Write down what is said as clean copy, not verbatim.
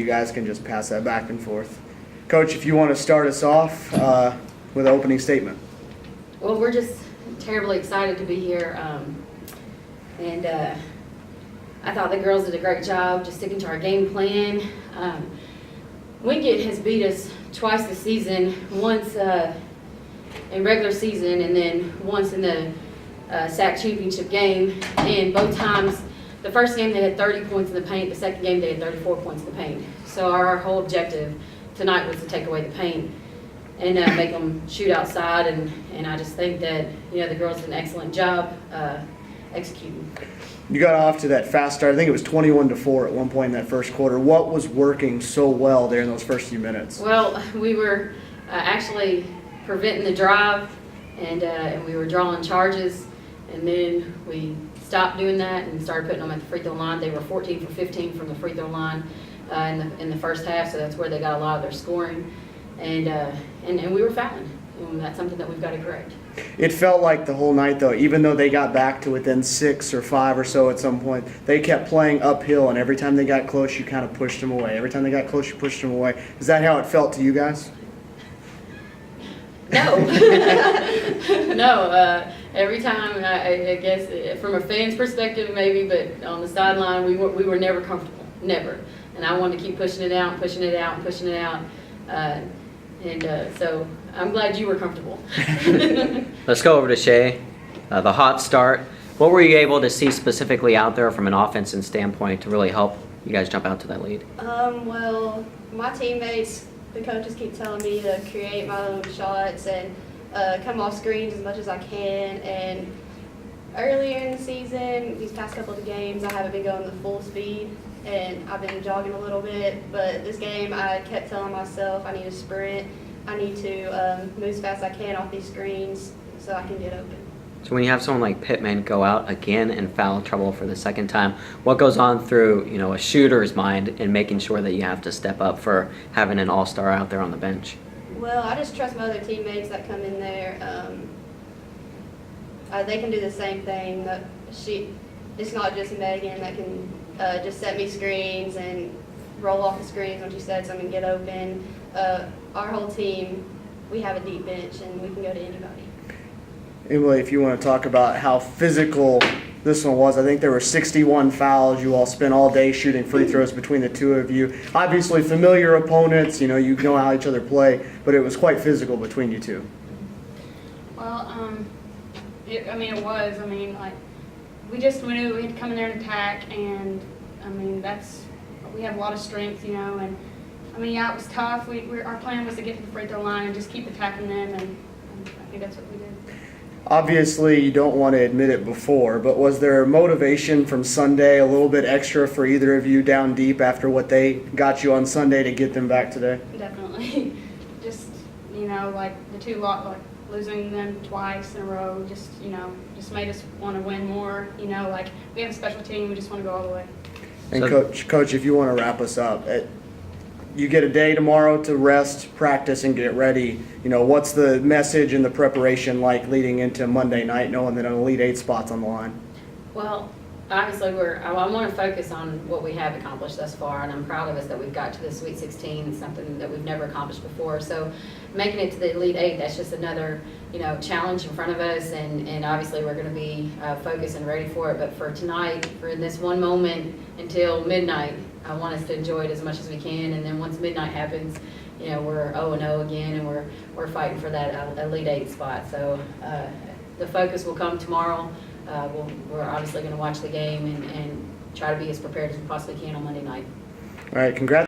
you guys can just pass that back and forth. Coach, if you want to start us off with an opening statement. Well, we're just terribly excited to be here, and I thought the girls did a great job just sticking to our game plan. Winkett has beat us twice this season, once in regular season and then once in the SAC championship game, and both times, the first game they had 30 points in the paint, the second game they had 34 points in the paint. So our whole objective tonight was to take away the paint and make them shoot outside, and I just think that, you know, the girls did an excellent job executing. You got off to that fast start. I think it was 21-4 at one point in that first quarter. What was working so well there in those first few minutes? Well, we were actually preventing the drive, and we were drawing charges, and then we stopped doing that and started putting them at the free throw line. They were 14 for 15 from the free throw line in the first half, so that's where they got a lot of their scoring, and we were fouling, and that's something that we've got to correct. It felt like the whole night, though, even though they got back to within 6 or 5 or so at some point, they kept playing uphill, and every time they got close, you kind of pushed them away. Every time they got close, you pushed them away. Is that how it felt to you guys? No. No. Every time, I guess, from a fan's perspective, maybe, but on the sideline, we were never comfortable. Never. And I wanted to keep pushing it out, pushing it out, pushing it out. So I'm glad you were comfortable. Let's go over to Shay. The hot start. What were you able to see specifically out there from an offensive standpoint to really help you guys jump out to that lead? Well, my teammates, the coaches keep telling me to create my own shots and come off screens as much as I can. And earlier in the season, these past couple of games, I haven't been going the full speed, and I've been jogging a little bit. But this game, I kept telling myself I need to sprint. I need to move as fast as I can off these screens so I can get open. So when you have someone like Pittman go out again in foul trouble for the second time, what goes on through, you know, a shooter's mind in making sure that you have to step up for having an all-star out there on the bench? Well, I just trust my other teammates that come in there. They can do the same thing. It's not just Megan that can just set me screens and roll off the screens when she sets them and get open. Our whole team, we have a deep bench and we can go to anybody. Emily, if you want to talk about how physical this one was, I think there were 61 fouls. You all spent all day shooting free throws between the two of you. Obviously familiar opponents, you know how each other play, but it was quite physical between you two. Well, it was. We knew we had to come in there and attack, and we have a lot of strength, you know, and yeah, it was tough. Our plan was to get to the free throw line and just keep attacking them, and I think that's what we did. Obviously, you don't want to admit it before, but was there motivation from Sunday, a little bit extra for either of you down deep after what they got you on Sunday to get them back today? Definitely. Just, the two losing them twice in a row, just made us want to win more. We have a special team, we just want to go all the way. And Coach, if you want to wrap us up, you get a day tomorrow to rest, practice, and get ready. What's the message and the preparation like leading into Monday night, knowing that an Elite Eight spot's on the line? Well, obviously I want to focus on what we have accomplished thus far, and I'm proud of us that we've got to the Sweet 16, something that we've never accomplished before. So making it to the Elite Eight, that's just another challenge in front of us, and obviously we're going to be focused and ready for it. But for tonight, for this one moment until midnight, I want us to enjoy it as much as we can, and then once midnight happens, we're 0-0 again, and we're fighting for that Elite Eight spot. So the focus will come tomorrow. We're obviously going to watch the game and try to be as prepared as we possibly can on Monday night. All right, congrats.